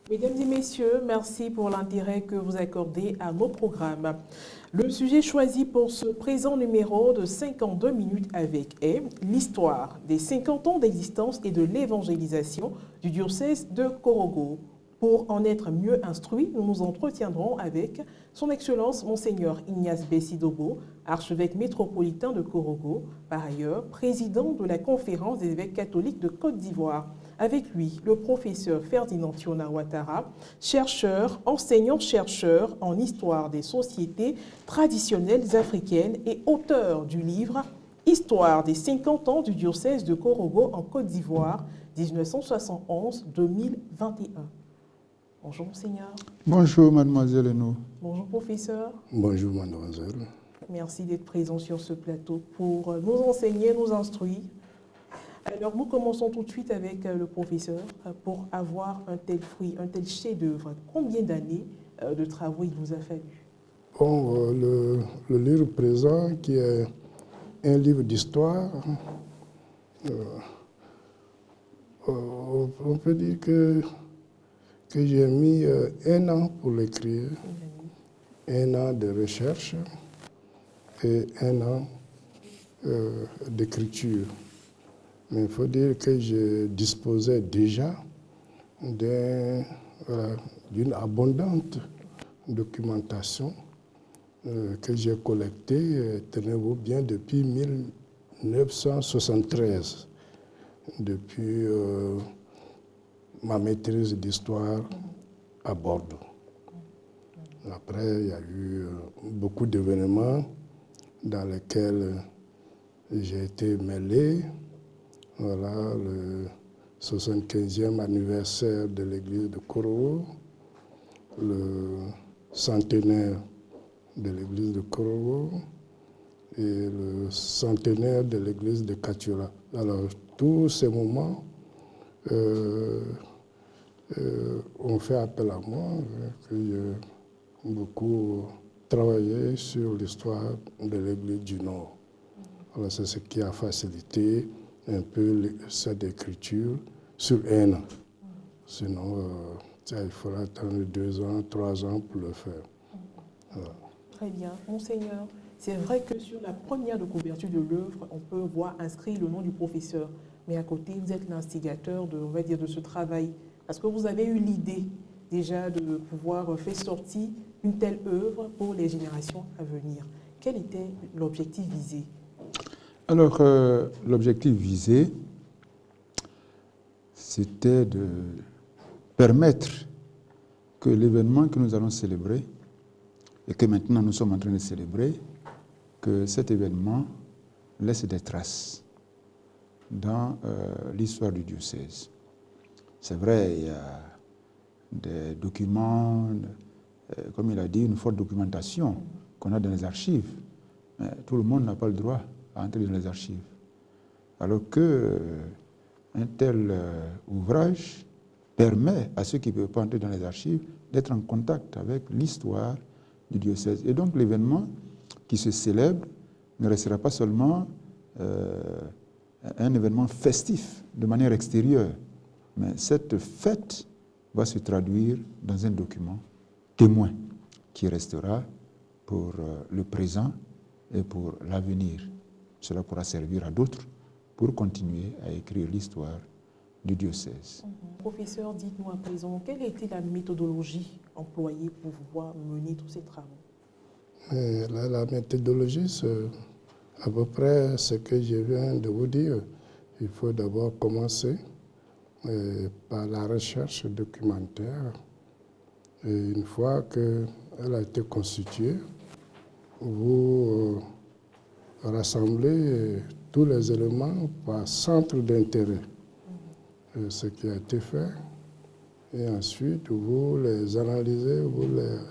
Mesdames et messieurs, merci pour l'intérêt que vous accordez à nos programmes. Le sujet choisi pour ce présent numéro de 52 minutes avec est l'histoire des 50 ans d'existence et de l'évangélisation du diocèse de Korogo. Pour en être mieux instruits, nous nous entretiendrons avec son Excellence Monseigneur Ignace Bessidogo, archevêque métropolitain de Korogo, par ailleurs président de la Conférence des évêques catholiques de Côte d'Ivoire. Avec lui, le professeur Ferdinand Tiona Ouattara, chercheur, enseignant-chercheur en histoire des sociétés traditionnelles africaines et auteur du livre « Histoire des 50 ans du diocèse de Korogo en Côte d'Ivoire, 1971-2021 ». Bonjour, Monseigneur. Bonjour, mademoiselle Hénaud. Bonjour, professeur. Bonjour, mademoiselle. Merci d'être présent sur ce plateau pour nous enseigner, nous instruire. Alors, nous commençons tout de suite avec le professeur. Pour avoir un tel fruit, un tel chef-d'œuvre, combien d'années de travaux il vous a fallu? Bon, le livre présent, qui est un livre d'histoire, on peut dire que j'ai mis 1 an pour l'écrire, 1 an de recherche et 1 an d'écriture. Mais il faut dire que je disposais déjà d'une abondante documentation que j'ai collectée, tenez-vous bien, depuis 1973, depuis ma maîtrise d'histoire à Bordeaux. Après, il y a eu beaucoup d'événements dans lesquels j'ai été mêlé. Voilà, le 75e anniversaire de l'église de Korogo, le centenaire de l'église de Korogo et le centenaire de l'église de Katiora. Alors, tous ces moments ont fait appel à moi, que j'ai beaucoup travaillé sur l'histoire de l'église du Nord. Alors, c'est ce qui a facilité un peu cette écriture sur 1 an. Sinon, il faudra attendre 2 ans, 3 ans pour le faire. Voilà. Très bien. Monseigneur, c'est vrai que sur la première de couverture de l'œuvre, on peut voir inscrit le nom du professeur. Mais à côté, vous êtes l'instigateur de ce travail. Parce que vous avez eu l'idée déjà de pouvoir faire sortir une telle œuvre pour les générations à venir. Quel était l'objectif visé? Alors, l'objectif visé, c'était de permettre que l'événement que nous allons célébrer, et que maintenant nous sommes en train de célébrer, que cet événement laisse des traces dans l'histoire du diocèse. C'est vrai, il y a des documents, comme il a dit, une forte documentation qu'on a dans les archives, mais tout le monde n'a pas le droit à entrer dans les archives. Alors qu'un tel ouvrage permet à ceux qui ne peuvent pas entrer dans les archives d'être en contact avec l'histoire du diocèse. Et donc l'événement qui se célèbre ne restera pas seulement un événement festif de manière extérieure, mais cette fête va se traduire dans un document témoin qui restera pour le présent et pour l'avenir. Cela pourra servir à d'autres pour continuer à écrire l'histoire du diocèse. Professeur, dites-nous à présent, quelle était la méthodologie employée pour pouvoir mener tous ces travaux? La méthodologie, c'est à peu près ce que je viens de vous dire. Il faut d'abord commencer par la recherche documentaire. Et une fois qu'elle a été constituée, vous rassemblez tous les éléments par centre d'intérêt. Ce qui a été fait. Et ensuite, vous les analysez, vous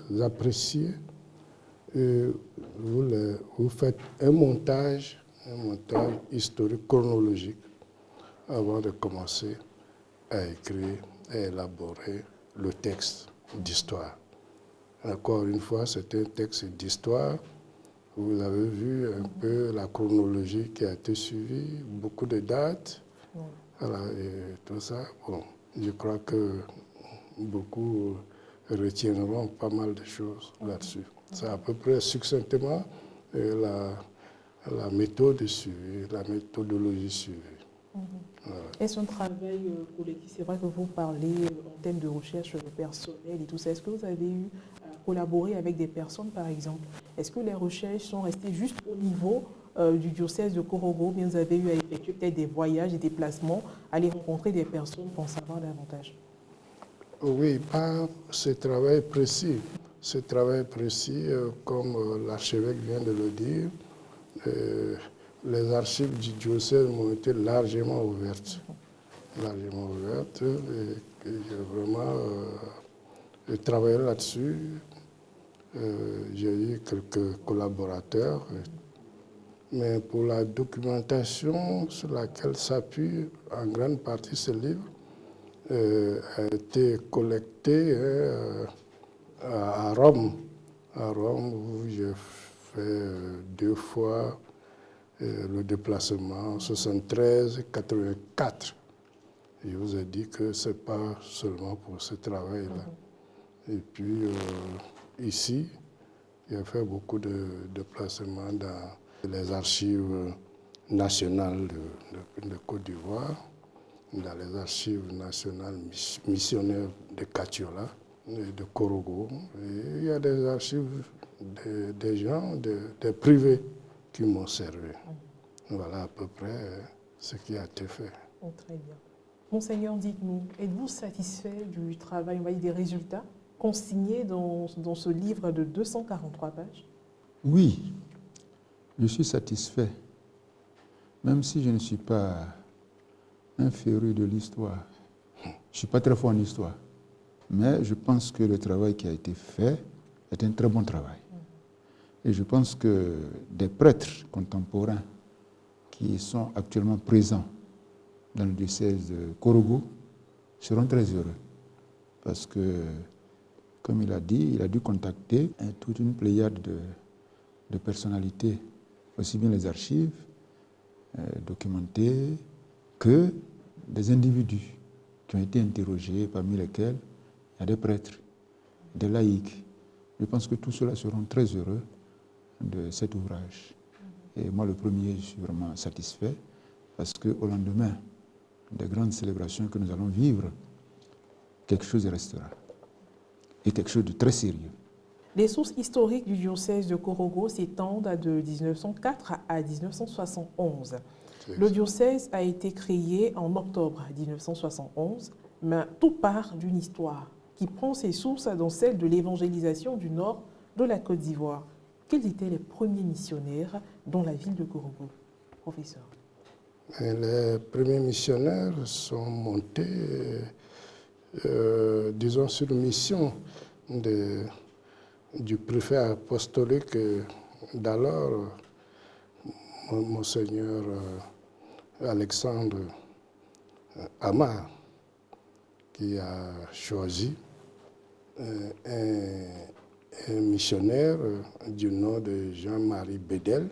les appréciez. Et vous faites un montage historique, chronologique, avant de commencer à écrire, à élaborer le texte d'histoire. Encore une fois, c'est un texte d'histoire. Vous avez vu un peu la chronologie qui a été suivie, beaucoup de dates, voilà, et tout ça. Bon, je crois que beaucoup retiendront pas mal de choses là-dessus. C'est à peu près succinctement la méthode suivie, la méthodologie suivie. Voilà. Est-ce un travail collectif? C'est vrai que vous parlez en termes de recherche personnelle et tout ça. Est-ce que vous avez eu à collaborer avec des personnes, par exemple? Est-ce que les recherches sont restées juste au niveau du diocèse de Korogo, bien vous avez eu à effectuer peut-être des voyages, des déplacements, aller rencontrer des personnes pour en savoir davantage? Oui, pas ce travail précis. Ce travail précis, comme l'archevêque vient de le dire, les archives du diocèse m'ont été largement ouvertes. Largement ouvertes. Et j'ai vraiment travaillé là-dessus. J'ai eu quelques collaborateurs. Mais pour la documentation sur laquelle s'appuie en grande partie ce livre, a été collecté à Rome. À Rome, où j'ai fait 2 fois le déplacement 73 et 84. Je vous ai dit que ce n'est pas seulement pour ce travail-là. Et puis ici, j'ai fait beaucoup de déplacements dans les archives nationales de Côte d'Ivoire, dans les archives nationales missionnaires de Katiola, de Korogo. Et il y a des archives des gens, des privés qui m'ont servi. Voilà à peu près ce qui a été fait. Oh, très bien. Monseigneur, dites-nous, êtes-vous satisfait du travail, on va dire des résultats consignés dans ce livre de 243 pages? Oui, je suis satisfait, même si je ne suis pas un féru de l'histoire. Je ne suis pas très fort en histoire, mais je pense que le travail qui a été fait est un très bon travail. Et je pense que des prêtres contemporains qui sont actuellement présents dans le diocèse de Korogo seront très heureux. Parce que, comme il a dit, il a dû contacter toute une pléiade de personnalités, aussi bien les archives documentées que des individus qui ont été interrogés, parmi lesquels il y a des prêtres, des laïcs. Je pense que tous ceux-là seront très heureux de cet ouvrage. Et moi, le premier, je suis vraiment satisfait parce qu'au lendemain des grandes célébrations que nous allons vivre, quelque chose restera. Et quelque chose de très sérieux. Les sources historiques du diocèse de Korogo s'étendent de 1904 à 1971. Le diocèse a été créé en octobre 1971, mais tout part d'une histoire qui prend ses sources dans celle de l'évangélisation du nord de la Côte d'Ivoire. Quels étaient les premiers missionnaires dans la ville de Korogo, professeur? Les premiers missionnaires sont montés, disons, sur mission du préfet apostolique d'alors, Monseigneur Alexandre Amar, qui a choisi un missionnaire du nom de Jean-Marie Bedel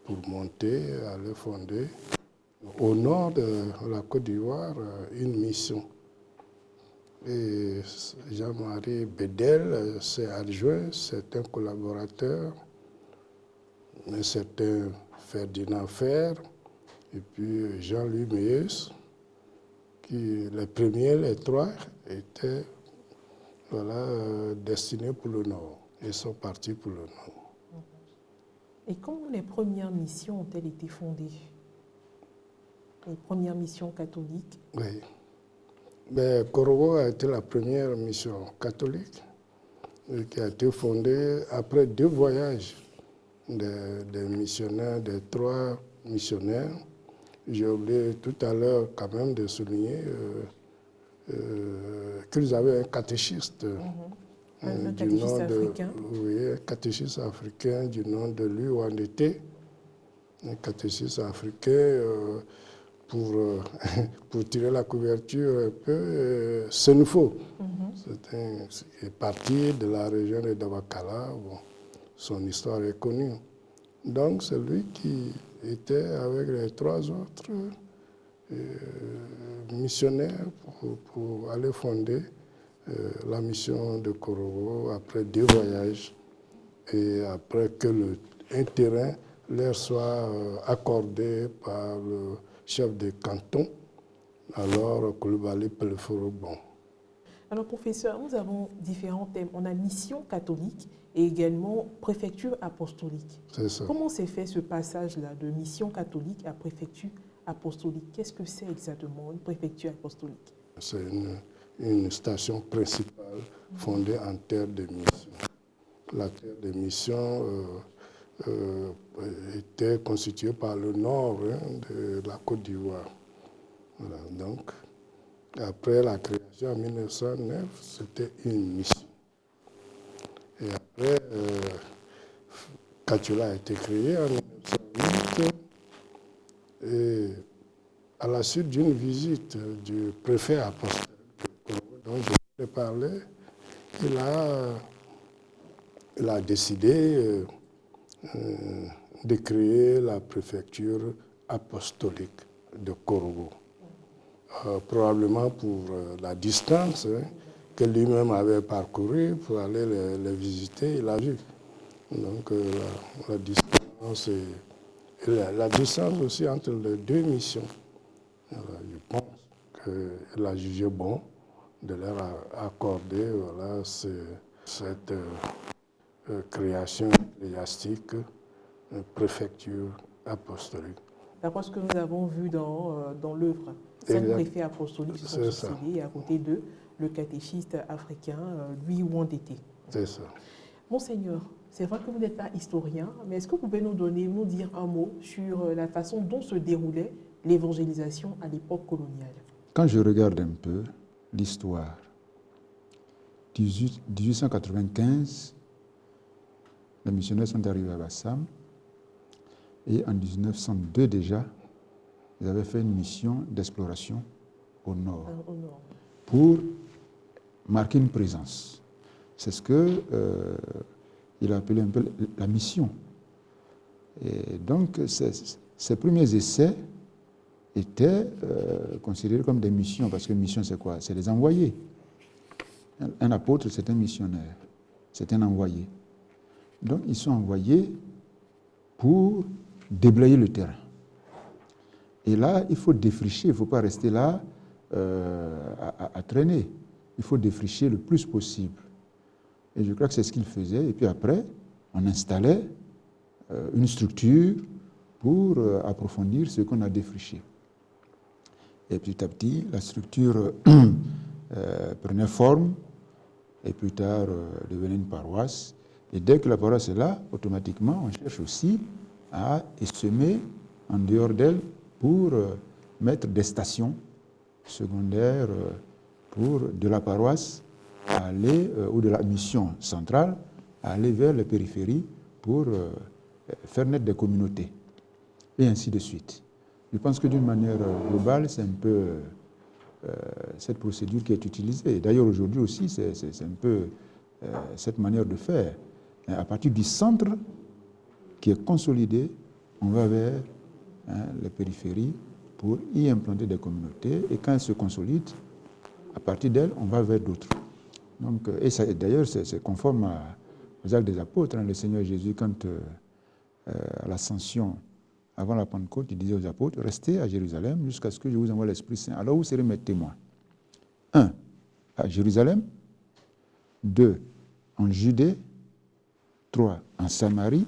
pour monter, aller fonder au nord de la Côte d'Ivoire une mission. Et Jean-Marie Bedel s'est adjoint certains collaborateurs, un certain Ferdinand Fer, et puis Jean-Louis Meus, qui les premiers, les 3, étaient destinés pour le Nord. Ils sont partis pour le Nord. Et comment les premières missions ont-elles été fondées? Les premières missions catholiques? Oui. Mais Korogo a été la première mission catholique qui a été fondée après 2 voyages des missionnaires, des 3 missionnaires. J'ai oublié tout à l'heure quand même de souligner qu'ils avaient un catéchiste. Un catéchiste africain. Oui, un catéchiste africain du nom de Lui Wandete. Un catéchiste africain pour tirer la couverture un peu, Senufo. C'est parti de la région de Dabakala. Bon, son histoire est connue. Donc, c'est lui qui était avec les 3 autres missionnaires pour aller fonder la mission de Korogo, après 2 voyages, et après que un terrain leur soit accordé par le chef de canton, alors Coulibaly Peleforo-Bon. Alors, professeur, nous avons différents thèmes. On a mission catholique et également préfecture apostolique. C'est ça. Comment s'est fait ce passage-là de mission catholique à préfecture apostolique? Qu'est-ce que c'est exactement une préfecture apostolique? C'est une station principale fondée en terre de mission. La terre de mission était constituée par le nord de la Côte d'Ivoire. Voilà, donc, après la création en 1909, c'était une mission. Et après, Kachula a été créé en 1908. Et à la suite d'une visite du préfet apostolique dont je vous ai parlé, il a décidé de créer la préfecture apostolique de Korogo. Probablement pour la distance que lui-même avait parcourue pour aller les visiter, il a vu. Donc la distance et la distance aussi entre les 2 missions. Alors, je pense qu'il a jugé bon de leur accorder cette création ecclésiastique, préfecture apostolique. D'après ce que nous avons vu dans l'œuvre, 5 préfets apostoliques se sont succédés et à côté d'eux, le catéchiste africain, Louis Wandété. C'est ça. Monseigneur, c'est vrai que vous n'êtes pas historien, mais est-ce que vous pouvez nous dire un mot sur la façon dont se déroulait l'évangélisation à l'époque coloniale? Quand je regarde un peu l'histoire, 1895, les missionnaires sont arrivés à Bassam, et en 1902 déjà, ils avaient fait une mission d'exploration au nord, pour marquer une présence. C'est ce qu'il a appelé un peu la mission. Et donc, ces premiers essais étaient considérés comme des missions, parce que mission, c'est quoi? C'est les envoyés. Un apôtre, c'est un missionnaire, c'est un envoyé. Donc, ils sont envoyés pour déblayer le terrain. Et là, il faut défricher, il ne faut pas rester là à traîner. Il faut défricher le plus possible. Et je crois que c'est ce qu'ils faisaient. Et puis après, on installait une structure pour approfondir ce qu'on a défriché. Et petit à petit, la structure prenait forme et plus tard devenait une paroisse. Et dès que la paroisse est là, automatiquement, on cherche aussi à essaimer en dehors d'elle pour mettre des stations secondaires pour de la paroisse à aller, ou de la mission centrale, à aller vers les périphéries pour faire naître des communautés. Et ainsi de suite. Je pense que d'une manière globale, c'est un peu cette procédure qui est utilisée. D'ailleurs, aujourd'hui aussi, c'est un peu cette manière de faire. À partir du centre qui est consolidé, on va vers les périphéries pour y implanter des communautés. Et quand elles se consolident, à partir d'elles, on va vers d'autres. Donc, et d'ailleurs, c'est conforme aux actes des apôtres. Le Seigneur Jésus, quand à l'ascension, avant la Pentecôte, il disait aux apôtres, restez à Jérusalem jusqu'à ce que je vous envoie l'Esprit Saint. Alors vous serez mes témoins. 1, à Jérusalem. 2, en Judée. 3, en Samarie.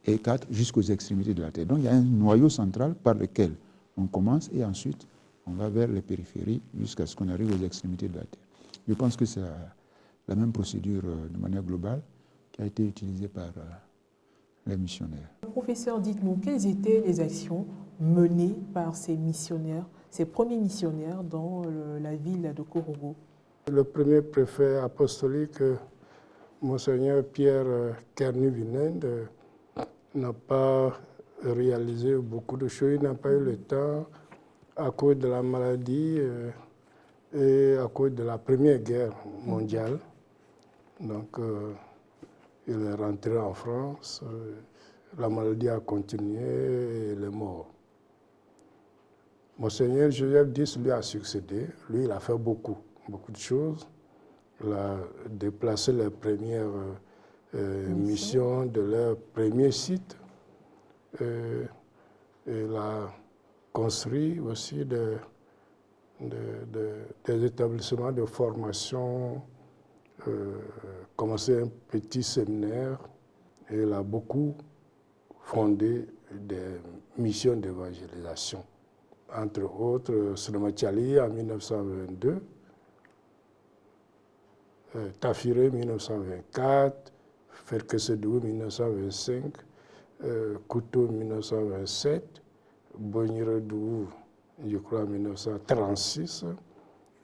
Et 4, jusqu'aux extrémités de la terre. Donc il y a un noyau central par lequel on commence et ensuite on va vers les périphéries jusqu'à ce qu'on arrive aux extrémités de la terre. Je pense que c'est la même procédure de manière globale qui a été utilisée par les missionnaires. Professeur, dites-nous, quelles étaient les actions menées par ces missionnaires, ces premiers missionnaires dans la ville de Korogo? Le premier préfet apostolique, Monseigneur Pierre Kernu-Vinend, n'a pas réalisé beaucoup de choses. Il n'a pas eu le temps à cause de la maladie et à cause de la Première Guerre mondiale. Donc, il est rentré en France. La maladie a continué et il est mort. Monseigneur Joseph Dis lui a succédé. Lui, il a fait beaucoup de choses. déplacé les premières missions de leur premier site. Il a construit aussi des établissements de formation, commencé un petit séminaire et il a beaucoup fondé des missions d'évangélisation. Entre autres, Sremachali en 1922, Tafire 1924, Ferkesedou 1925, Koutou 1927, Boniredou, je crois, en 1936,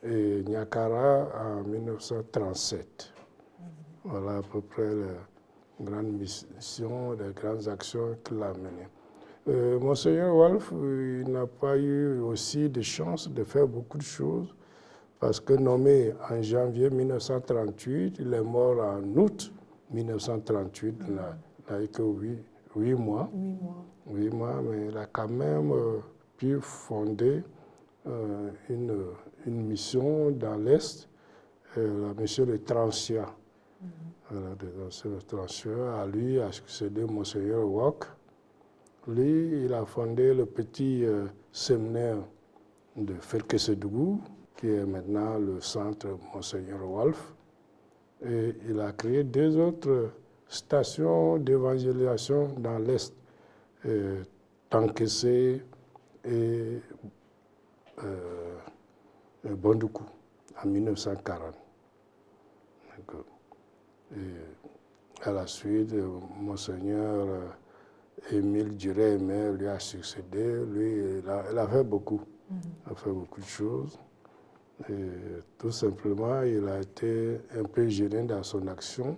et Nyakara en 1937. Voilà à peu près les grandes missions, les grandes actions qu'il a menées. Monseigneur Wolf, il n'a pas eu aussi de chance de faire beaucoup de choses, parce que nommé en janvier 1938, il est mort en août 1938, il n'a eu que 8 mois. 8 mois, mais il a quand même pu fonder une mission dans l'Est, la mission de Transia. À lui a succédé Monseigneur Wok. Lui, il a fondé le petit séminaire de Ferkesedougou, qui est maintenant le centre Monseigneur Wolf. Et il a créé 2 autres stations d'évangélisation dans l'Est, Tankessé et Bondoukou, en 1940. Et à la suite, Monseigneur Émile Duré-Aimé lui a succédé. Lui, il a fait beaucoup. Il a fait beaucoup de choses. Et tout simplement, il a été un peu gêné dans son action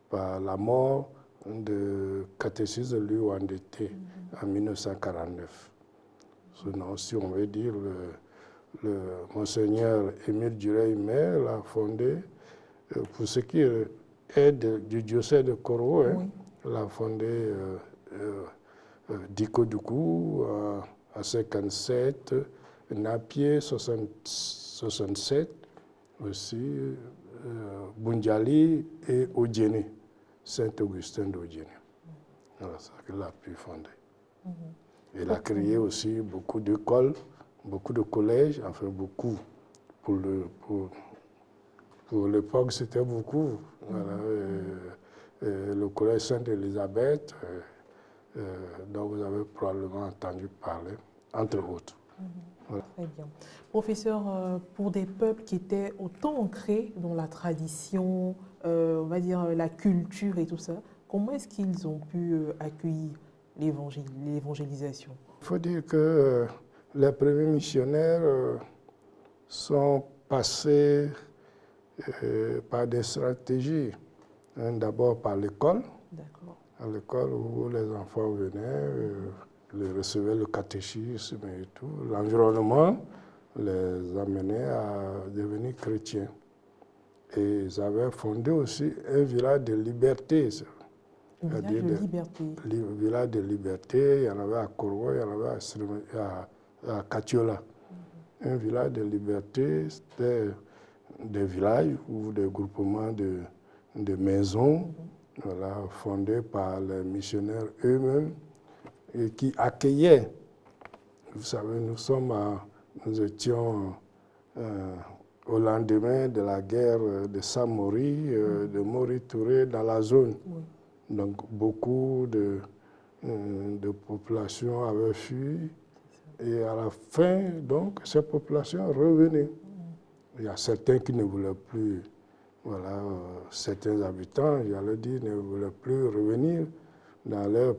par la mort de catéchisme Louis Wandete en 1949. Sinon, si on veut dire, le Monseigneur Émile Duré-Aimé l'a fondé, pour ce qui est du diocèse de Koro, hein, l'a fondé Diko-Doukou en 57, Napier 67, aussi Bundiali et Odjene, Saint-Augustin d'Odjene. Voilà ça qu'il a pu fonder. Il a créé aussi beaucoup d'écoles, beaucoup de collèges, enfin beaucoup. Pour l'époque, c'était beaucoup. Voilà, le collège Sainte-Élisabeth, dont vous avez probablement entendu parler, entre autres. Voilà. Très bien. Professeur, pour des peuples qui étaient autant ancrés dans la tradition, on va dire la culture et tout ça, comment est-ce qu'ils ont pu accueillir l'évangélisation? Il faut dire que les premiers missionnaires sont passés par des stratégies. D'abord par l'école. À l'école où les enfants venaient, ils recevaient le catéchisme et tout. L'environnement les amenait à devenir chrétiens. Et ils avaient fondé aussi un village de liberté. Un village de liberté. Village de liberté, il y en avait à Koroa, il y en avait à Katiola. Un village de liberté, c'était des villages ou des groupements de maisons, voilà, fondés par les missionnaires eux-mêmes et qui accueillaient. Vous savez, nous étions au lendemain de la guerre de Samori, de Mori Touré dans la zone. Donc beaucoup de populations avaient fui et à la fin, donc, ces populations revenaient. Il y a certains qui ne voulaient plus, voilà, certains habitants, j'allais dire, ne voulaient plus revenir dans leur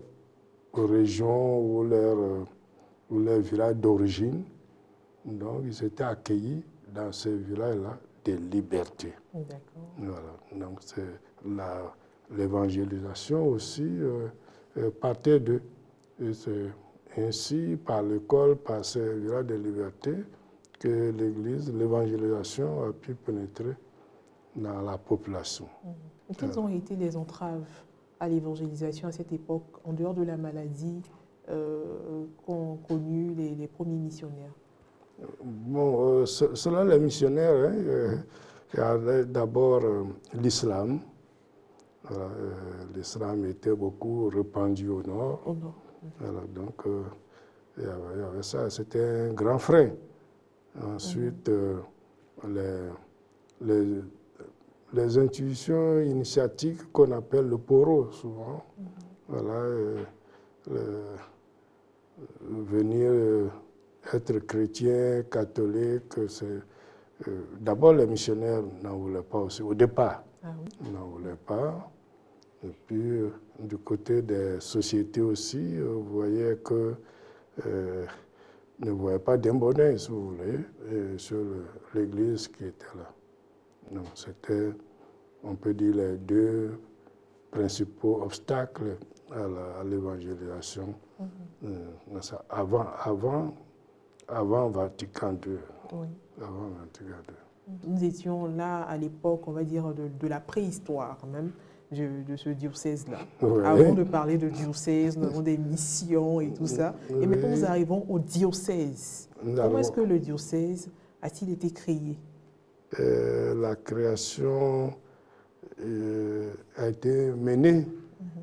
région ou leur village d'origine. Donc, ils étaient accueillis dans ces villages-là de liberté. Voilà. Donc, l'évangélisation aussi partait d'eux. C'est ainsi, par l'école, par ces villages de liberté, que l'Église, l'évangélisation a pu pénétrer dans la population. Quelles ont été les entraves à l'évangélisation à cette époque, en dehors de la maladie qu'ont connue les premiers missionnaires? Bon, selon les missionnaires, Il y a d'abord l'islam. Voilà, l'islam était beaucoup répandu au nord. Au nord. Voilà, donc, il y avait ça. C'était un grand frein. Ensuite, les intuitions initiatiques qu'on appelle le poro, souvent. Voilà, venir être chrétien, catholique, c'est... D'abord, les missionnaires n'en voulaient pas aussi, au départ. Ah oui. Ils n'en voulaient pas. Et puis, du côté des sociétés aussi, vous voyez que ne voyaient pas d'un bon œil, si vous voulez, sur l'Église qui était là. Donc, c'était, on peut dire, les deux principaux obstacles à l'évangélisation. Avant Vatican II. Oui. Avant Vatican II. Nous étions là à l'époque, on va dire, de la préhistoire même, de ce diocèse-là. Oui. Avant de parler de diocèse, nous avons des missions et tout ça. Oui. Et maintenant, nous arrivons au diocèse. Comment est-ce que le diocèse a-t-il été créé? La création a été menée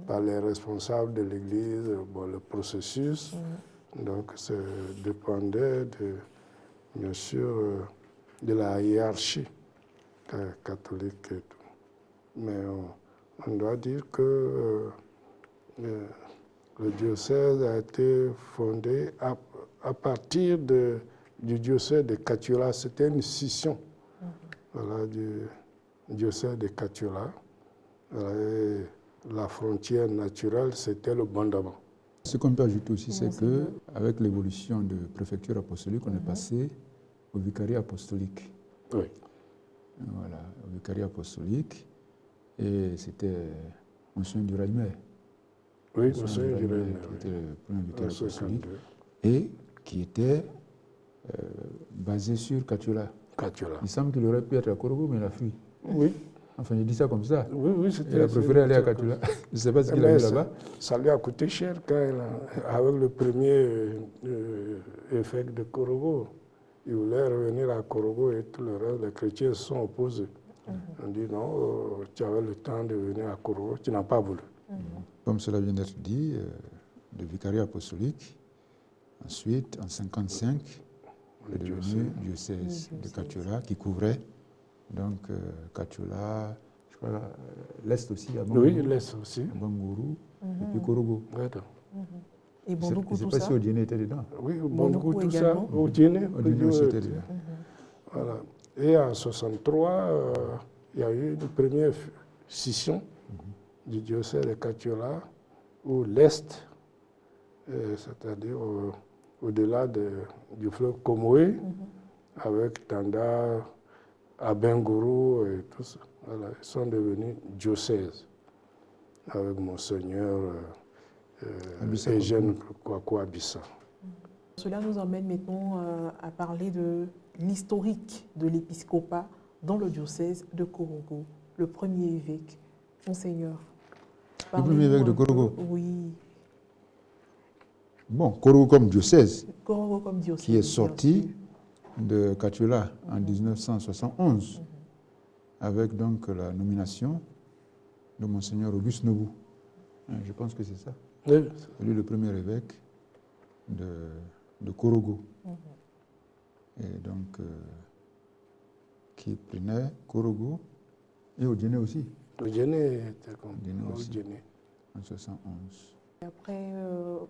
par les responsables de l'Église, le processus. Donc, ça dépendait, bien sûr, de la hiérarchie catholique et tout. Mais on doit dire que le diocèse a été fondé à partir du diocèse de Catulla. C'était une scission voilà, du diocèse de Catulla. La frontière naturelle, c'était le Bondama. Ce qu'on peut ajouter aussi, c'est qu'avec l'évolution de préfecture apostolique, on est passé au vicariat apostolique. Oui. Voilà, au vicariat apostolique. Et c'était Monseigneur Duralmer. Oui, Monseigneur Duralmer. Qui était le premier vicaire apostolique. Et qui était basé sur Catulla. Il semble qu'il aurait pu être à Korogo, mais il a fui. Oui. Enfin, je dis ça comme ça. Oui, il a préféré aller à Catulla. Je ne sais pas ce qu'il a mis là-bas. Ça lui a coûté cher quand avec le premier évêque de Korogo. Il voulait revenir à Korogo et tout le reste, les chrétiens se sont opposés. On dit non, tu avais le temps de venir à Korogo, tu n'as pas voulu. Comme cela vient d'être dit, le vicariat apostolique, ensuite, en 1955, est devenu diocèse de Catulla qui couvrait donc Catulla, je crois l'Est aussi, à Bangourou. Oui, l'Est aussi. À Bangourou, et puis Korogo. Et Bondoukou, je ne sais pas si Odiene était dedans. Oui, Bondoukou, tout ça. Odiene aussi était dedans. Voilà. Et en 1963, il y a eu une première scission du diocèse de Catulla, où l'Est, c'est-à-dire au-delà du fleuve Komoé, avec Tanda, Abengourou et tout ça, voilà, ils sont devenus diocèses, avec Monseigneur Eugène Kwaku Abissa. Cela nous emmène maintenant à parler de l'historique de l'épiscopat dans le diocèse de Korogo, le premier évêque, Monseigneur. Le premier évêque de Korogo? Oui. Bon, Korogo comme diocèse, qui est sorti de Catulla en 1971, avec donc la nomination de Monseigneur Auguste Nobou. Je pense que c'est ça. Oui. Lui, le premier évêque de Korogo. Et donc, qui prenait Korogo et Odiene aussi. Odiene était comme Odiene en 1971. Après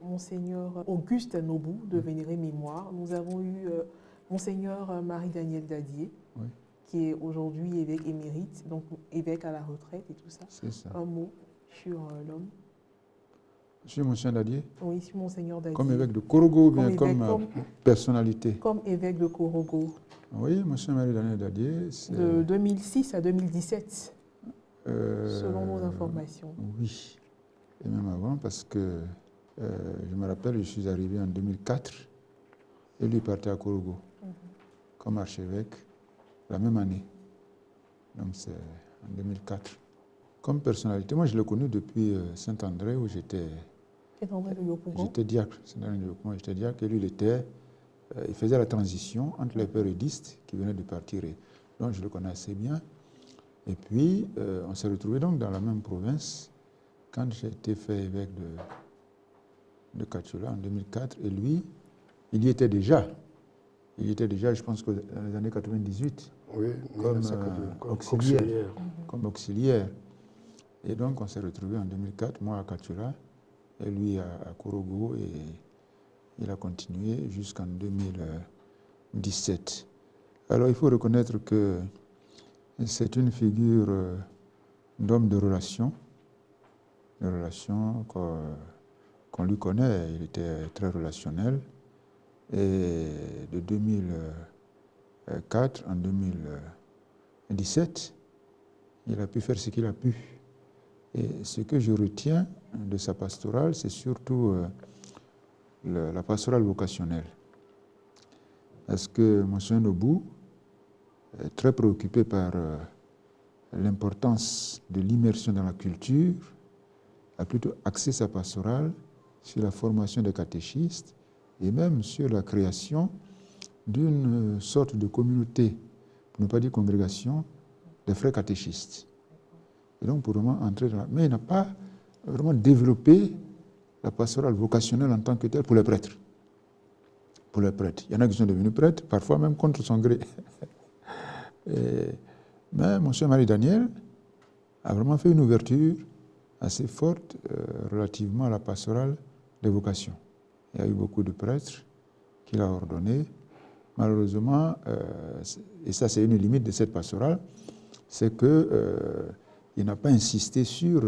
Monseigneur Auguste Nobou de Vénérée Mémoire, nous avons eu Monseigneur Marie-Daniel Dadier, qui est aujourd'hui évêque émérite, donc évêque à la retraite et tout ça. C'est ça. Un mot sur l'homme. Sur Monseigneur Dadier? Oui, sur Monseigneur Dadier. Comme évêque de Korogo ou bien comme personnalité? Comme évêque de Korogo. Oui, Monseigneur Marie-Daniel Dadier. De 2006 à 2017, selon nos informations. Oui, et même avant, parce que je me rappelle, je suis arrivé en 2004 et lui partait à Korogo comme archevêque la même année. Donc c'est en 2004. Comme personnalité, moi je l'ai connu depuis Saint-André où j'étais diacre. J'étais diacre et lui il faisait la transition entre les péridistes qui venaient de partir. Et donc je le connais assez bien. Et puis, on s'est retrouvés donc dans la même province quand j'ai été fait évêque de Kachula en 2004. Et lui, il y était déjà. Il y était déjà, je pense, dans les années 98, Oui, comme auxiliaire. auxiliaire. Comme auxiliaire. Et donc, on s'est retrouvés en 2004, moi à Kachula, et lui à Korogo, et il a continué jusqu'en 2017. Alors, il faut reconnaître que c'est une figure d'homme de relation qu'on lui connaît. Il était très relationnel. Et de 2004 en 2017, il a pu faire ce qu'il a pu. Et ce que je retiens de sa pastorale, c'est surtout la pastorale vocationnelle. Parce que M. Nobu est très préoccupé par l'importance de l'immersion dans la culture, a plutôt axé sa pastorale sur la formation des catéchistes et même sur la création d'une sorte de communauté, pour ne pas dire congrégation, des frères catéchistes. Et donc pour vraiment entrer dans mais il n'a pas vraiment développé la pastorale vocationnelle en tant que telle pour les prêtres. Pour les prêtres. Il y en a qui sont devenus prêtres, parfois même contre son gré. Mais M. Marie-Daniel a vraiment fait une ouverture assez forte relativement à la pastorale des vocations. Il y a eu beaucoup de prêtres qu'il a ordonnés. Malheureusement, et ça c'est une limite de cette pastorale, c'est qu'il n'a pas insisté sur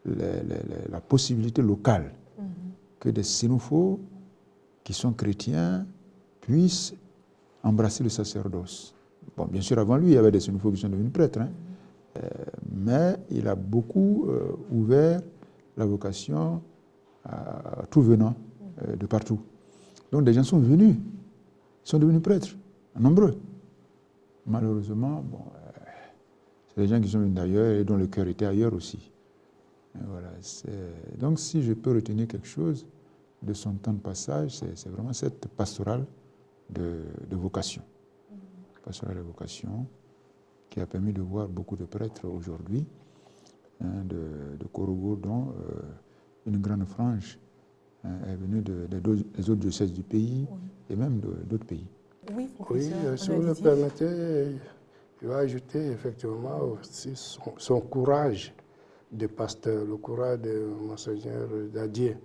la possibilité locale que des sénophos qui sont chrétiens puissent embrasser le sacerdoce. Bon, bien sûr, avant lui, il y avait des sénophos qui sont devenus prêtres, hein, mais il a beaucoup ouvert la vocation à tout venant de partout. Donc des gens sont venus, sont devenus prêtres, nombreux. Malheureusement, bon, c'est des gens qui sont venus d'ailleurs et dont le cœur était ailleurs aussi. Et voilà, donc si je peux retenir quelque chose de son temps de passage, c'est vraiment cette pastorale de vocation. Pastorale de vocation qui a permis de voir beaucoup de prêtres aujourd'hui, hein, de Korogo, dont une grande frange est venue des autres diocèses du pays et même d'autres pays. Oui, Oui, si vous le permettez, je vais ajouter effectivement aussi son courage de pasteur, le courage de Monseigneur Dadier.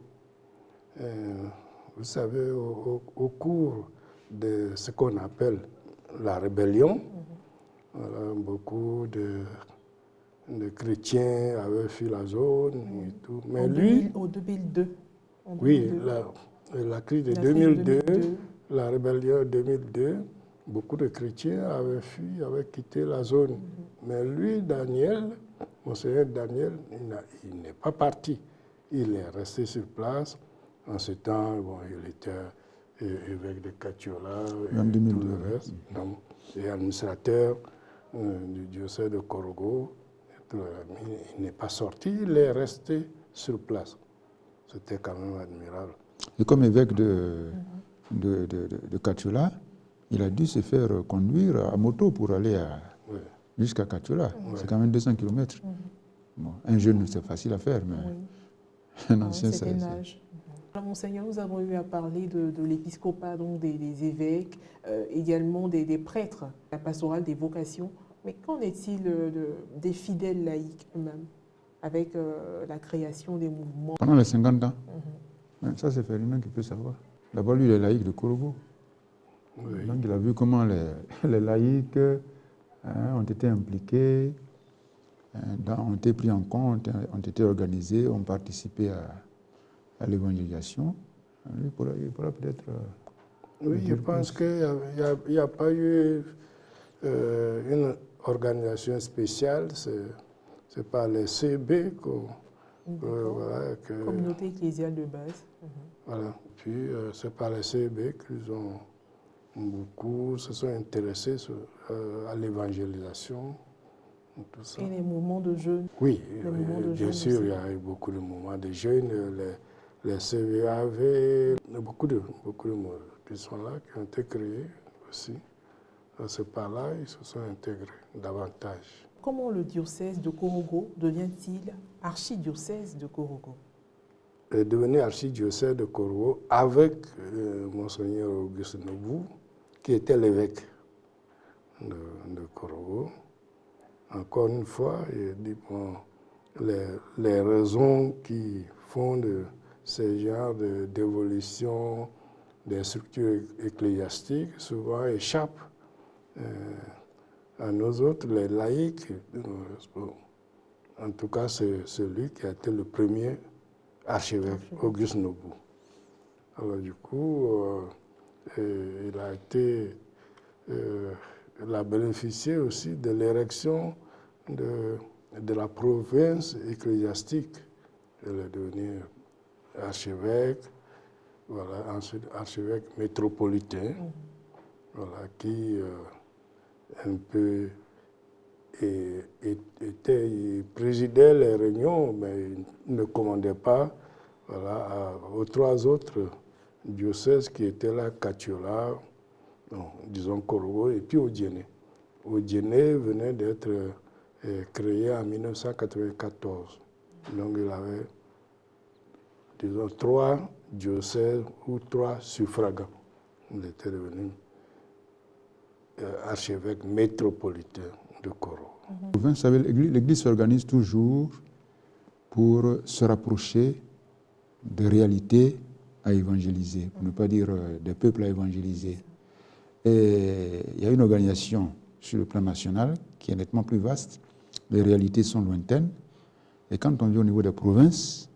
Vous savez, au cours de ce qu'on appelle la rébellion, voilà, beaucoup de chrétiens avaient fui la zone et tout. Mais lui, en 2002. Oui, la crise de 2002, la rébellion de 2002, beaucoup de chrétiens avaient fui, avaient quitté la zone. Mais lui, Daniel, Monseigneur Daniel, il n'est pas parti. Il est resté sur place. En ce temps, bon, il était évêque de Kachiola et tout le reste, et administrateur du diocèse de Korogo. Il n'est pas sorti, il est resté sur place. C'était quand même admirable. Et comme évêque de Kachiola, il a dû se faire conduire à moto pour aller jusqu'à Kachiola. C'est quand même 200 km. Bon, un jeune, c'est facile à faire, mais un ancien, c'est... Alors, Monseigneur, nous avons eu à parler de l'épiscopat, donc des évêques, également des prêtres, la pastorale des vocations. Mais qu'en est-il des fidèles laïcs eux-mêmes, avec la création des mouvements? Pendant les 50 ans, ça c'est Ferdinand qui peut savoir. D'abord, lui, il est laïc de Korogo. Oui. Donc, il a vu comment les laïcs ont été impliqués, ont été pris en compte, ont été organisés, ont participé à l'évangélisation. Il pourra peut-être... oui, je pense qu'il n'y a pas eu une organisation spéciale. C'est par les CB Communauté ecclésiale de base. Voilà. Puis c'est par les CB qu'ils ont beaucoup se sont intéressés à l'évangélisation. Tout ça. Et les mouvements de jeûne. Oui, bien sûr, aussi. Il y a eu beaucoup de mouvements de jeûne. Les CVAV, beaucoup de mots qui sont là, qui ont été créés aussi. c'est par là qu'ils se sont intégrés davantage. Comment le diocèse de Korogo devient-il archidiocèse de Korogo? Est devenu archidiocèse de Korogo avec Monseigneur Auguste Nobou, qui était l'évêque de Korogo. Encore une fois, il dit, bon, les raisons qui font de ce genre d'évolution des structures ecclésiastiques souvent échappent à nous autres, les laïcs. En tout cas, c'est celui qui a été le premier archevêque, Auguste Nobou. Alors du coup, il a bénéficié aussi de l'érection de la province ecclésiastique. Il est devenu archevêque, voilà, ensuite archevêque métropolitain, voilà, qui un peu il présidait les réunions, mais il ne commandait pas, voilà, aux trois autres diocèses qui étaient là, Katiola, disons Korogo, et puis Odiéné. Odiéné venait d'être créé en 1994. Donc il avait, disons, 3 diocèses ou 3 suffragants. Il était devenu archevêque métropolitain de Korogo. Vous savez, l'Église s'organise toujours pour se rapprocher des réalités à évangéliser, pour ne pas dire des peuples à évangéliser. Et il y a une organisation sur le plan national qui est nettement plus vaste. Les réalités sont lointaines. Et quand on vient au niveau des provinces,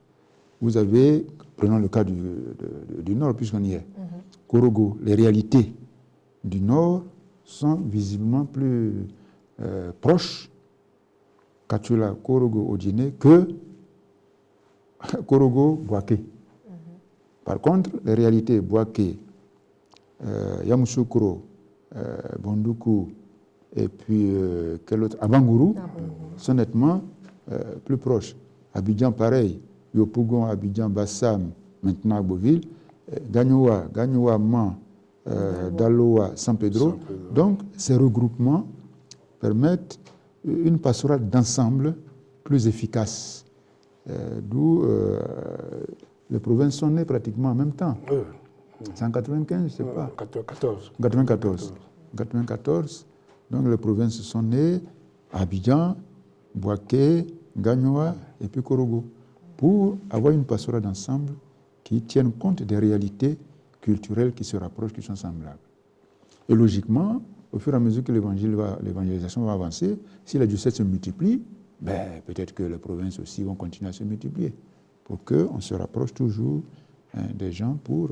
vous avez, prenons le cas du Nord, puisqu'on y est, Korogo, les réalités du Nord sont visiblement plus proches, Katiola, Korogo, Odiéné, que Korogo, Boaké. Par contre, les réalités Boaké, Yamoussoukro, Bondoukou et puis quel autre, Abangourou, sont nettement plus proches. Abidjan, pareil, Yopougon, Abidjan, Bassam, maintenant Beauville, Gagnoua, Man, Daloa, San Pedro. Donc, ces regroupements permettent une pastorale d'ensemble plus efficace. D'où les provinces sont nées pratiquement en même temps. C'est en 95, je ne sais pas. 94. Donc les provinces sont nées à Abidjan, Boaké, Gagnoua et puis Korogo, pour avoir une pastorale d'ensemble qui tienne compte des réalités culturelles qui se rapprochent, qui sont semblables. Et logiquement, au fur et à mesure que l'évangélisation va avancer, si les diocèses se multiplient, peut-être que les provinces aussi vont continuer à se multiplier, pour qu'on se rapproche toujours des gens pour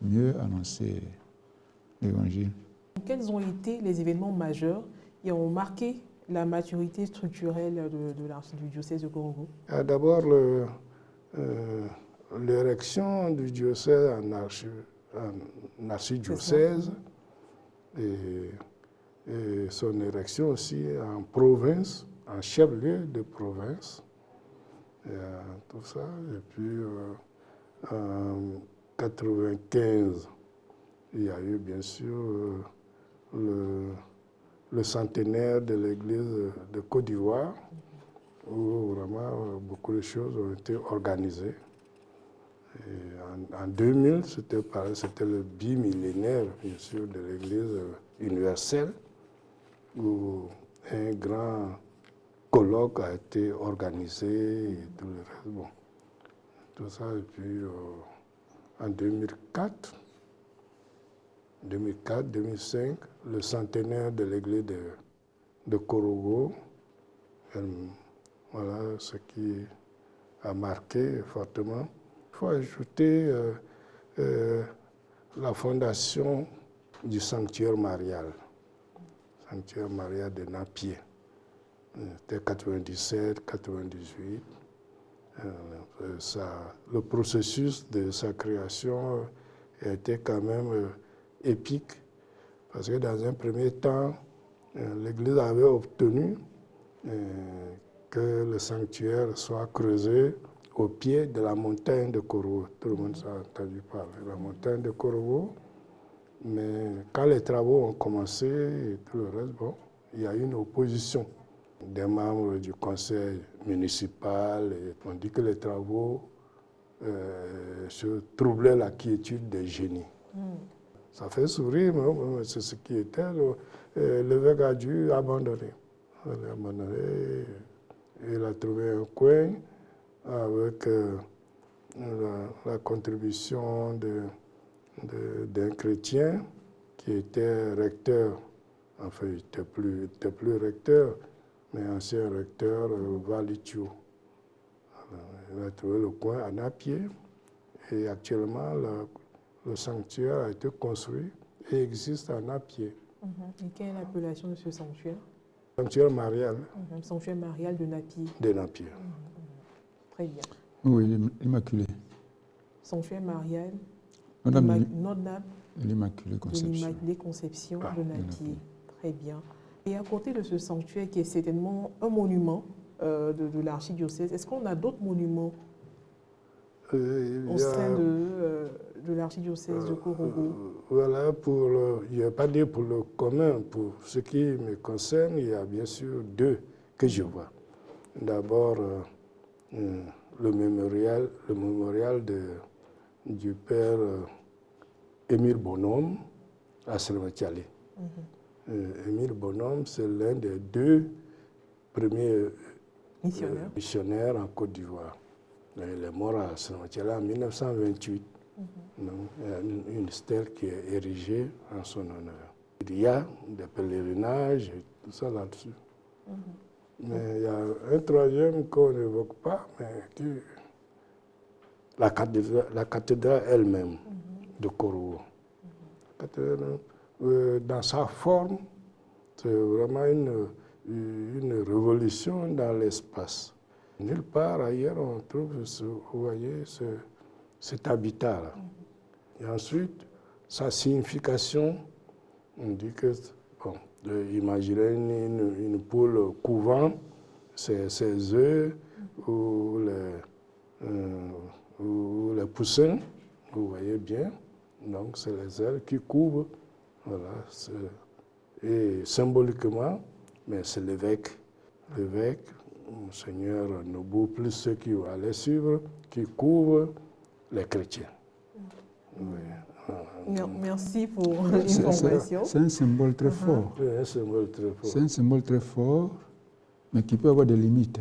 mieux annoncer l'évangile. Quels ont été les événements majeurs qui ont marqué la maturité structurelle du diocèse de Korogo? D'abord, l'érection du diocèse en archidiocèse et son érection aussi en province, en chef-lieu de province. Tout ça. Et puis, en 1995, il y a eu bien sûr le centenaire de l'église de Côte d'Ivoire, où vraiment beaucoup de choses ont été organisées. Et en 2000, c'était le bimillénaire, bien sûr, de l'église universelle, où un grand colloque a été organisé et tout le reste. Bon, tout ça, et puis en 2004-2005, le centenaire de l'église de Korogo, voilà ce qui a marqué fortement. Il faut ajouter la fondation du sanctuaire marial de Napier. C'était 97, 98. Le processus de sa création était quand même épique, parce que dans un premier temps, l'Église avait obtenu que le sanctuaire soit creusé au pied de la montagne de Korogo. Tout le monde a entendu parler de la montagne de Korogo. Mais quand les travaux ont commencé et tout le reste, bon, il y a eu une opposition des membres du conseil municipal et on dit que les travaux se troublaient la quiétude des génies. Ça fait sourire, mais c'est ce qui était. L'évêque a dû abandonner. Il a trouvé un coin avec la contribution d'un chrétien qui était recteur, enfin il n'était plus recteur, mais ancien recteur Valitio. Il a trouvé le coin à Napier et actuellement le sanctuaire a été construit et existe à Napier. Et quelle est l'appellation de ce sanctuaire? Sanctuaire marial. Sanctuaire marial de Napier. De Napier. Très bien. Oui, l'Immaculée. Sanctuaire marial Notre-Dame de l'Immaculée Conception. l'Immaculée Conception de Napier. Napier. Très bien. Et à côté de ce sanctuaire qui est certainement un monument de l'archidiocèse, est-ce qu'on a d'autres monuments au sein de l'archidiocèse de Korogo? Voilà, je ne vais pas dire pour le commun, pour ce qui me concerne, il y a bien sûr deux que je vois. D'abord, le mémorial du père Émile Bonhomme à Srematialé. Émile Bonhomme, c'est l'un des deux premiers missionnaires en Côte d'Ivoire. Il est mort à Srematialé en 1928. Donc, il y a une stèle qui est érigée en son honneur. Il y a des pèlerinages et tout ça là-dessus. Mais il y a un troisième qu'on n'évoque pas, mais la cathédrale elle-même de Korogo. Dans sa forme, c'est vraiment une révolution dans l'espace. Nulle part ailleurs on trouve, vous voyez, cet habitat-là. Et ensuite, sa signification, on dit que, bon, imaginez une poule couvant ses œufs ou les poussins, vous voyez bien. Donc, c'est les ailes qui couvrent. Voilà. Et symboliquement, mais c'est l'évêque, Monseigneur Nobu, plus ceux qui allaient suivre, qui couvrent les chrétiens. Oui. Merci pour l'information. C'est un symbole très fort. Oui, un symbole très fort. C'est un symbole très fort, mais qui peut avoir des limites.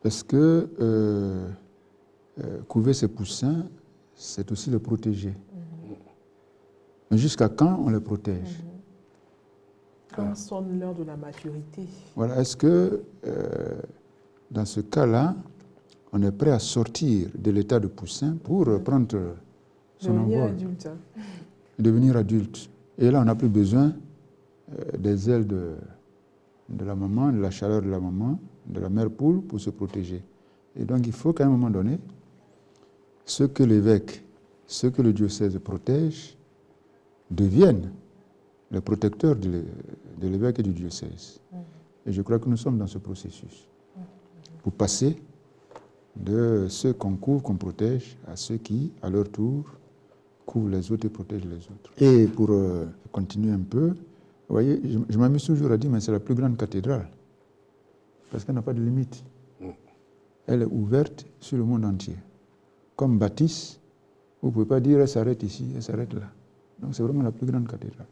Parce que couver ses poussins, c'est aussi les protéger. Mais jusqu'à quand on les protège? Quand sonne l'heure de la maturité. Voilà. Est-ce que, dans ce cas-là, on est prêt à sortir de l'état de poussin pour prendre son devenir envol, adulte. devenir adulte? Et là, on n'a plus besoin des ailes de la maman, de la chaleur de la maman, de la mère poule pour se protéger. Et donc, il faut qu'à un moment donné, ce que l'évêque, ce que le diocèse protège, deviennent les protecteurs de l'évêque et du diocèse. Et je crois que nous sommes dans ce processus. Pour passer de ceux qu'on couvre, qu'on protège, à ceux qui, à leur tour, couvrent les autres et protègent les autres. Et pour continuer un peu, vous voyez, je m'amuse toujours à dire, mais c'est la plus grande cathédrale. Parce qu'elle n'a pas de limite. Elle est ouverte sur le monde entier. Comme bâtisse, vous ne pouvez pas dire elle s'arrête ici, elle s'arrête là. Donc c'est vraiment la plus grande cathédrale.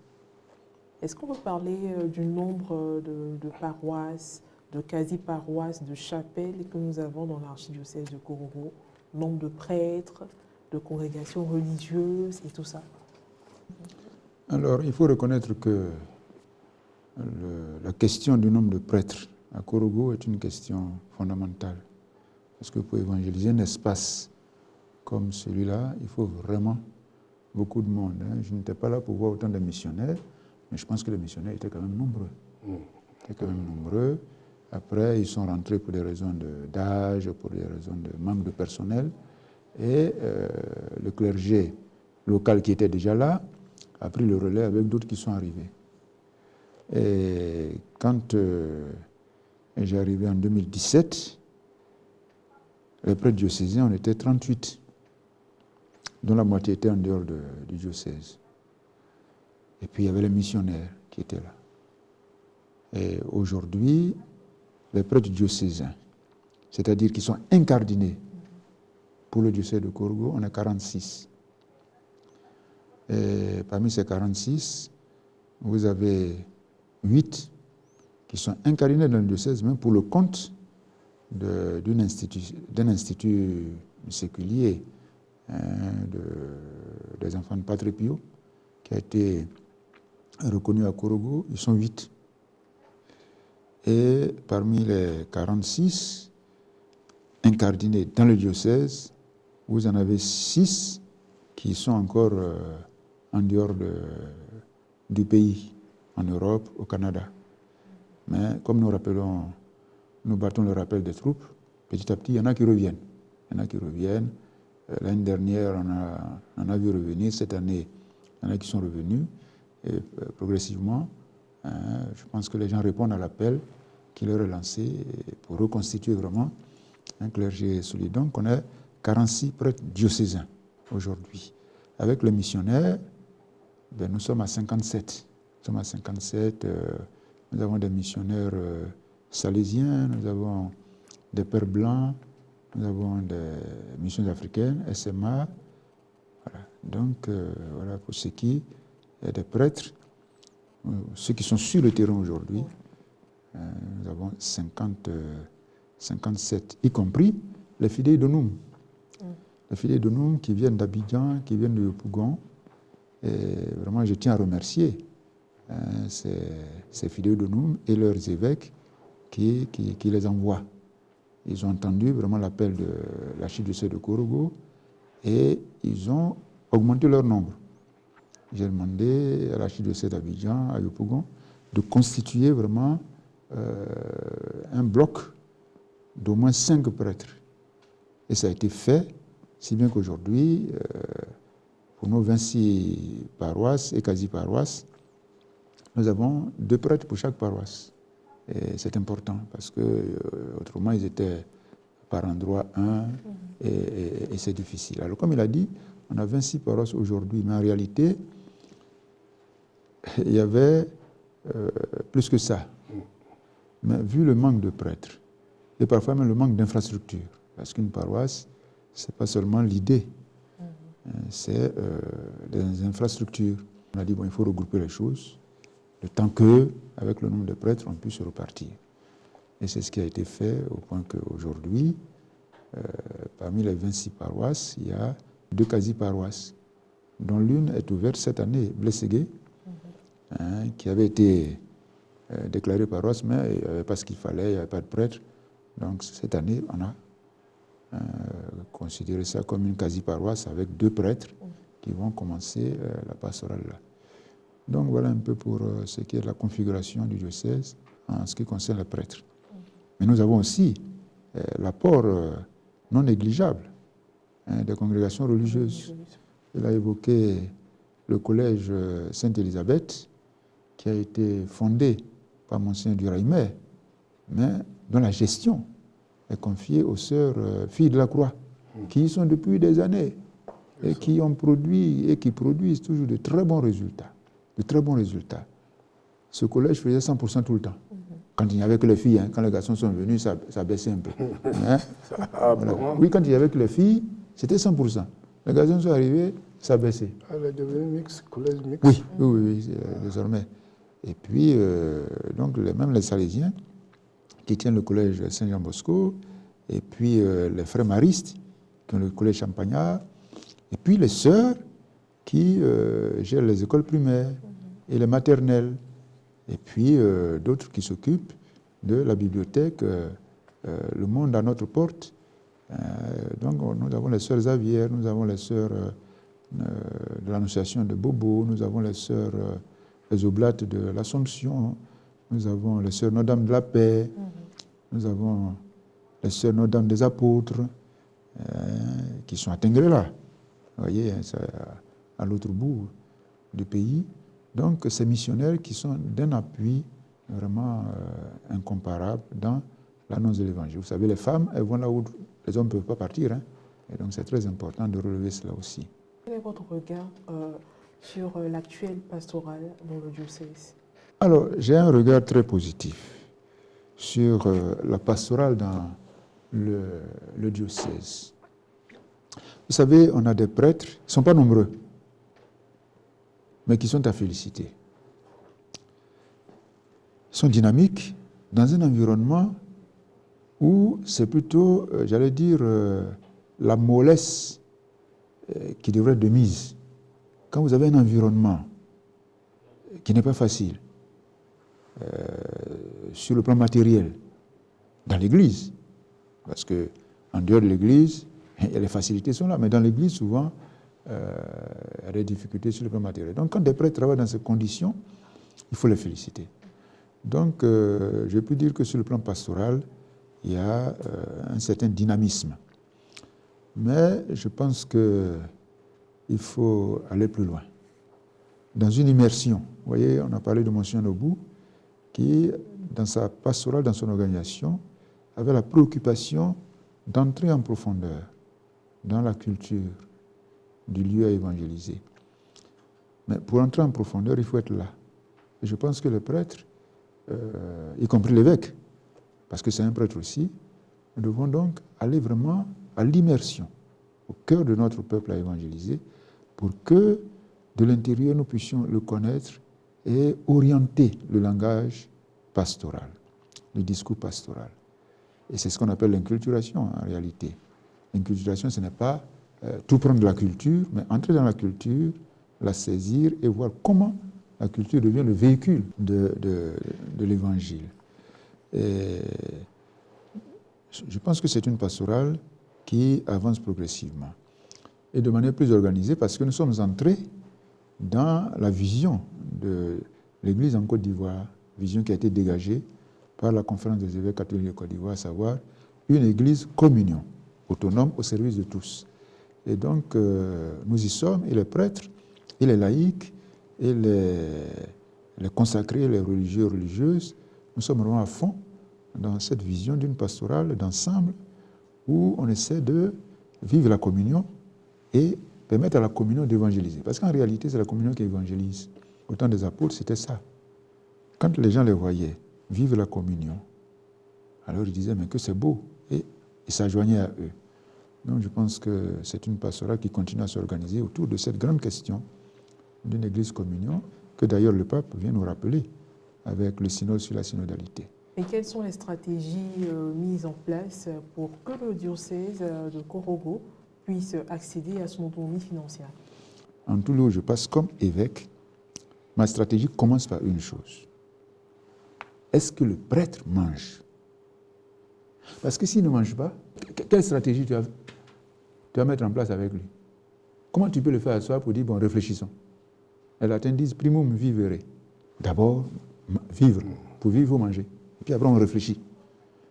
Est-ce qu'on peut parler du nombre de paroisses, de quasi-paroisses, de chapelles que nous avons dans l'archidiocèse de Korogo? Nombre de prêtres, de congrégations religieuses et tout ça? Alors, il faut reconnaître que la question du nombre de prêtres à Korogo est une question fondamentale. Parce que pour évangéliser un espace comme celui-là, il faut vraiment beaucoup de monde. Je n'étais pas là pour voir autant de missionnaires, mais je pense que les missionnaires étaient quand même nombreux. Après, ils sont rentrés pour des raisons d'âge, pour des raisons de manque de personnel. Et le clergé local qui était déjà là a pris le relais avec d'autres qui sont arrivés. Et quand j'ai arrivé en 2017, les prêtres diocésains, on était 38. dont la moitié était en dehors du diocèse. Et puis il y avait les missionnaires qui étaient là. Et aujourd'hui, les prêtres diocésains, c'est-à-dire qui sont incardinés pour le diocèse de Korogo, on est 46. Et parmi ces 46, vous avez 8 qui sont incardinés dans le diocèse, même pour le compte d'un institut séculier, des enfants de Padre Pio, qui a été reconnu à Korogo. Ils sont 8. Et parmi les 46 incardinés dans le diocèse, vous en avez 6 qui sont encore en dehors du pays, en Europe, au Canada. Mais comme nous battons le rappel des troupes, petit à petit, il y en a qui reviennent. L'année dernière, on en a vu revenir. Cette année, il y en a qui sont revenus. Et progressivement, je pense que les gens répondent à l'appel qui leur est lancé pour reconstituer vraiment un clergé solide. Donc, on est 46 prêtres diocésains aujourd'hui. Avec les missionnaires, nous sommes à 57. Nous avons des missionnaires salésiens, nous avons des pères blancs, nous avons des missions africaines, SMA. Voilà. Donc, voilà pour ce qui est des prêtres, ceux qui sont sur le terrain aujourd'hui. Nous avons 57, y compris les fidèles d'Onoum. Les fidèles d'Onoum qui viennent d'Abidjan, qui viennent de Yopougon. Et vraiment, je tiens à remercier ces fidèles d'Onoum et leurs évêques qui les envoient. Ils ont entendu vraiment l'appel de l'archidiocèse de Korogo et ils ont augmenté leur nombre. J'ai demandé à l'archidiocèse d'Abidjan, à Yopougon, de constituer vraiment un bloc d'au moins 5 prêtres. Et ça a été fait, si bien qu'aujourd'hui, pour nos 26 paroisses et quasi-paroisses, nous avons 2 prêtres pour chaque paroisse. Et c'est important parce que autrement ils étaient par endroit 1 et c'est difficile. Alors comme il a dit, on a 26 paroisses aujourd'hui, mais en réalité, il y avait plus que ça. Mais vu le manque de prêtres, et parfois même le manque d'infrastructures, parce qu'une paroisse, ce n'est pas seulement l'idée, c'est des infrastructures. On a dit, il faut regrouper les choses, le temps que, avec le nombre de prêtres, on puisse repartir. Et c'est ce qui a été fait au point qu'aujourd'hui, parmi les 26 paroisses, il y a 2 quasi-paroisses, dont l'une est ouverte cette année, Blességué, qui avait été déclarée paroisse, mais il n'y avait pas ce qu'il fallait, il n'y avait pas de prêtre. Donc cette année, on a considéré ça comme une quasi-paroisse avec 2 prêtres qui vont commencer la pastorale là. Donc voilà un peu pour ce qui est de la configuration du diocèse en ce qui concerne les prêtres. Mais nous avons aussi l'apport non négligeable des congrégations religieuses. Il a évoqué le collège Sainte-Élisabeth qui a été fondé par Monseigneur Duraimer, mais dont la gestion est confiée aux sœurs filles de la Croix, qui y sont depuis des années et qui ont produit et qui produisent toujours de très bons résultats. Ce collège faisait 100% tout le temps. Quand il n'y avait que les filles, quand les garçons sont venus, ça baissait un peu. Voilà. Oui, quand il n'y avait que les filles, c'était 100%. Les garçons sont arrivés, ça baissait. Elle est devenue mixte, collège mixte. Oui, désormais. Et puis, donc, même les Salésiens, qui tiennent le collège Saint-Jean-Bosco, et puis les frères maristes, qui ont le collège Champagnat, et puis les sœurs qui gèrent les écoles primaires et les maternelles, et puis d'autres qui s'occupent de la bibliothèque Le Monde à notre porte. Donc nous avons les sœurs Xavier, nous avons les sœurs de l'Annonciation de Bobo, nous avons les sœurs les Oblates de l'Assomption, nous avons les sœurs Notre-Dame de la Paix, nous avons les sœurs Notre-Dame des Apôtres, qui sont à Tengrela. Vous voyez, c'est à l'autre bout du pays. Donc, ces missionnaires qui sont d'un appui vraiment incomparable dans l'annonce de l'Évangile. Vous savez, les femmes, elles vont là où les hommes ne peuvent pas partir. Et donc, c'est très important de relever cela aussi. Quel est votre regard sur l'actuelle pastorale dans le diocèse? Alors, j'ai un regard très positif sur la pastorale dans le diocèse. Vous savez, on a des prêtres, ils ne sont pas nombreux, mais qui sont à féliciter. Ils sont dynamiques dans un environnement où c'est plutôt, j'allais dire, la mollesse qui devrait être de mise. Quand vous avez un environnement qui n'est pas facile, sur le plan matériel, dans l'Église, parce qu'en dehors de l'Église, les facilités sont là, mais dans l'Église, souvent, il y a des difficultés sur le plan matériel. Donc, quand des prêtres travaillent dans ces conditions, il faut les féliciter. Donc, je peux dire que sur le plan pastoral, il y a un certain dynamisme. Mais je pense qu'il faut aller plus loin. Dans une immersion, vous voyez, on a parlé de Monseigneur Nobu, qui, dans sa pastorale, dans son organisation, avait la préoccupation d'entrer en profondeur dans la culture du lieu à évangéliser. Mais pour entrer en profondeur, il faut être là. Et je pense que les prêtres, y compris l'évêque, parce que c'est un prêtre aussi, nous devons donc aller vraiment à l'immersion, au cœur de notre peuple à évangéliser, pour que de l'intérieur nous puissions le connaître et orienter le langage pastoral, le discours pastoral. Et c'est ce qu'on appelle l'inculturation en réalité. L'inculturation, ce n'est pas tout prendre de la culture, mais entrer dans la culture, la saisir et voir comment la culture devient le véhicule de l'évangile. Et je pense que c'est une pastorale qui avance progressivement et de manière plus organisée parce que nous sommes entrés dans la vision de l'Église en Côte d'Ivoire, vision qui a été dégagée par la conférence des évêques catholiques de Côte d'Ivoire, à savoir une Église communion, autonome au service de tous. Et donc, nous y sommes, et les prêtres, et les laïcs, et les consacrés, les religieux et religieuses, nous sommes vraiment à fond dans cette vision d'une pastorale d'ensemble où on essaie de vivre la communion et permettre à la communion d'évangéliser. Parce qu'en réalité, c'est la communion qui évangélise. Au temps des apôtres, c'était ça. Quand les gens les voyaient vivre la communion, alors ils disaient, mais que c'est beau. Et ils s'adjoignaient à eux. Donc je pense que c'est une pastorale qui continue à s'organiser autour de cette grande question d'une église communion, que d'ailleurs le pape vient nous rappeler avec le synode sur la synodalité. Et quelles sont les stratégies mises en place pour que le diocèse de Korogo puisse accéder à son autonomie financière? En tout lieu où je passe comme évêque, ma stratégie commence par une chose. Est-ce que le prêtre mange? Parce que s'il ne mange pas, quelle stratégie tu vas mettre en place avec lui? Comment tu peux le faire asseoir pour dire, bon, réfléchissons? Les latins disent, primum vivere. D'abord, vivre. Pour vivre, il faut manger. Et puis après, on réfléchit.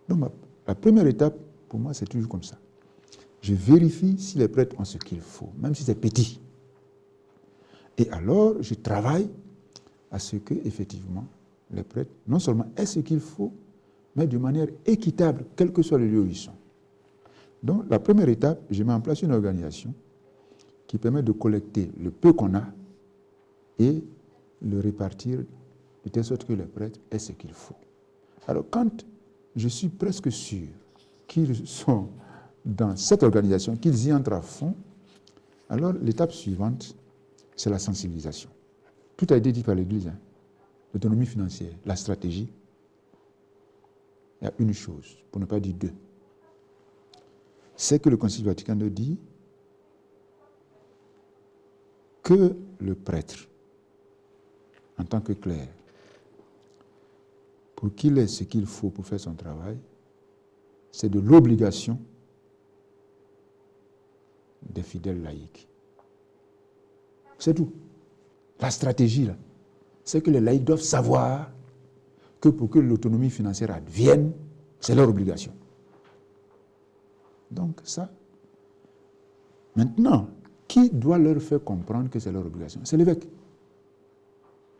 Donc, la première étape, pour moi, c'est toujours comme ça. Je vérifie si les prêtres ont ce qu'il faut, même si c'est petit. Et alors, je travaille à ce que, effectivement, les prêtres, non seulement aient ce qu'il faut, mais de manière équitable, quel que soit le lieu où ils sont. Donc, la première étape, je mets en place une organisation qui permet de collecter le peu qu'on a et le répartir de telle sorte que les prêtres aient ce qu'il faut. Alors, quand je suis presque sûr qu'ils sont dans cette organisation, qu'ils y entrent à fond, alors l'étape suivante, c'est la sensibilisation. Tout a été dit par l'Église, hein. L'autonomie financière, la stratégie. Il y a une chose, pour ne pas dire deux. C'est que le Concile Vatican II dit que le prêtre, en tant que clerc, pour qu'il ait ce qu'il faut pour faire son travail, c'est de l'obligation des fidèles laïcs. C'est tout. La stratégie, là, c'est que les laïcs doivent savoir que pour que l'autonomie financière advienne, c'est leur obligation. Donc ça, maintenant, qui doit leur faire comprendre que c'est leur obligation? C'est l'évêque.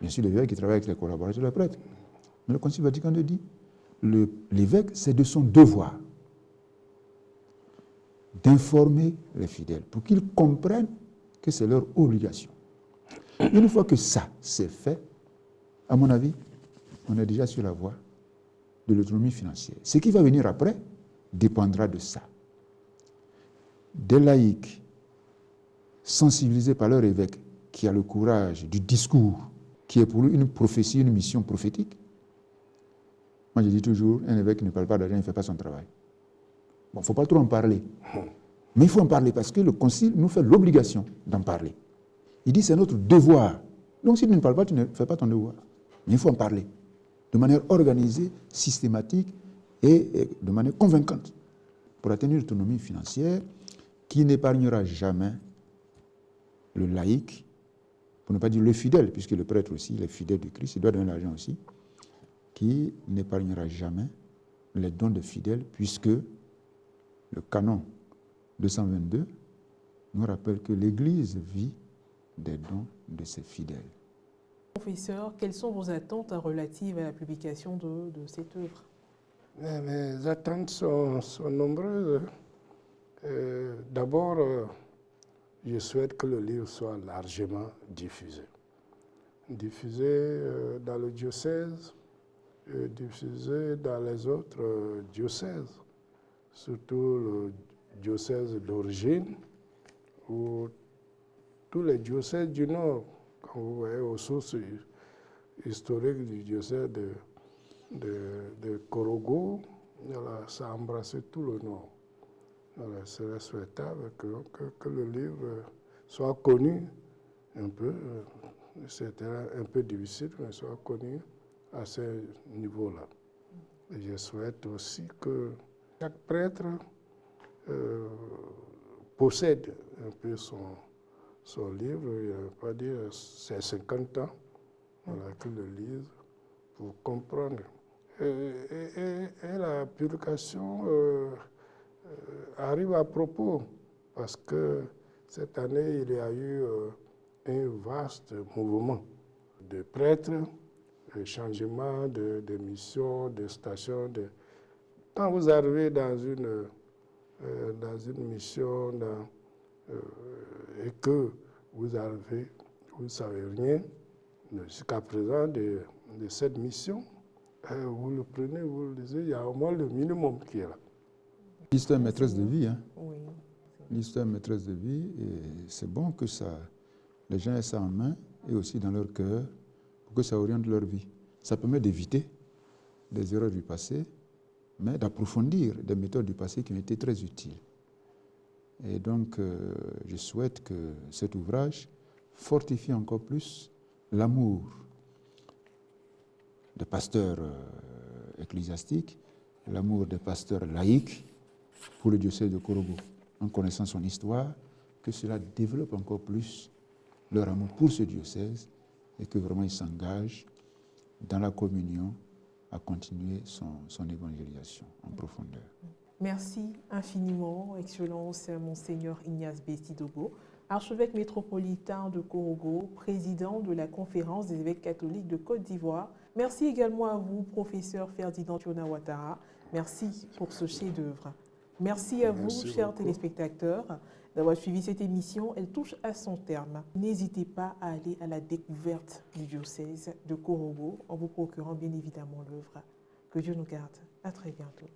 Bien sûr, l'évêque qui travaille avec les collaborateurs, les prêtres. Mais le Concile Vatican II dit, l'évêque, c'est de son devoir d'informer les fidèles pour qu'ils comprennent que c'est leur obligation. Une fois que ça, c'est fait, à mon avis, on est déjà sur la voie de l'autonomie financière. Ce qui va venir après dépendra de ça. Des laïcs sensibilisés par leur évêque, qui a le courage du discours, qui est pour lui une prophétie, une mission prophétique. Moi, je dis toujours, un évêque qui ne parle pas d'argent, il ne fait pas son travail. Bon, il ne faut pas trop en parler. Mais il faut en parler parce que le Concile nous fait l'obligation d'en parler. Il dit c'est notre devoir. Donc si tu ne parles pas, tu ne fais pas ton devoir. Mais il faut en parler de manière organisée, systématique et de manière convaincante pour atteindre une autonomie financière qui n'épargnera jamais le laïc, pour ne pas dire le fidèle, puisque le prêtre aussi, il est fidèle du Christ, il doit donner l'argent aussi, qui n'épargnera jamais les dons de fidèles, puisque le canon 222 nous rappelle que l'Église vit des dons de ses fidèles. Professeur, quelles sont vos attentes relatives à la publication de cette œuvre? Mes attentes sont nombreuses. D'abord, je souhaite que le livre soit largement diffusé. Diffusé dans le diocèse, diffusé dans les autres diocèses, surtout le diocèse d'origine ou tous les diocèses du Nord. Quand vous voyez aux sources historiques du diocèse de Korogo, ça a embrassé tout le Nord. Il serait souhaitable que le livre soit connu un peu, c'était un peu difficile, mais soit connu à ce niveau-là. Et je souhaite aussi que chaque prêtre possède un peu son livre, il ne va pas dire c'est 50 ans, voilà, qu'il le lise pour comprendre. Et la publication arrive à propos, parce que cette année, il y a eu un vaste mouvement de prêtres, de changement de mission, de station. Quand vous arrivez dans une mission et que vous arrivez, vous ne savez rien jusqu'à présent de cette mission, vous le prenez, vous le lisez, il y a au moins le minimum qui est là. L'histoire maîtresse de vie, hein. Oui. L'histoire maîtresse de vie, et c'est bon que les gens aient ça en main et aussi dans leur cœur pour que ça oriente leur vie. Ça permet d'éviter des erreurs du passé, mais d'approfondir des méthodes du passé qui ont été très utiles. Et donc, je souhaite que cet ouvrage fortifie encore plus l'amour des pasteurs ecclésiastiques, l'amour des pasteurs laïcs pour le diocèse de Korogo. En connaissant son histoire, que cela développe encore plus leur amour pour ce diocèse et que vraiment ils s'engagent dans la communion à continuer son évangélisation en profondeur. Merci infiniment, Excellence Monseigneur Ignace Besti-Dogo, archevêque métropolitain de Korogo, président de la Conférence des évêques catholiques de Côte d'Ivoire. Merci également à vous, professeur Ferdinand Tiona Ouattara. Merci pour ce chef-d'œuvre. Merci à vous, chers téléspectateurs, d'avoir suivi cette émission. Elle touche à son terme. N'hésitez pas à aller à la découverte du diocèse de Korogo en vous procurant bien évidemment l'œuvre. Que Dieu nous garde. À très bientôt.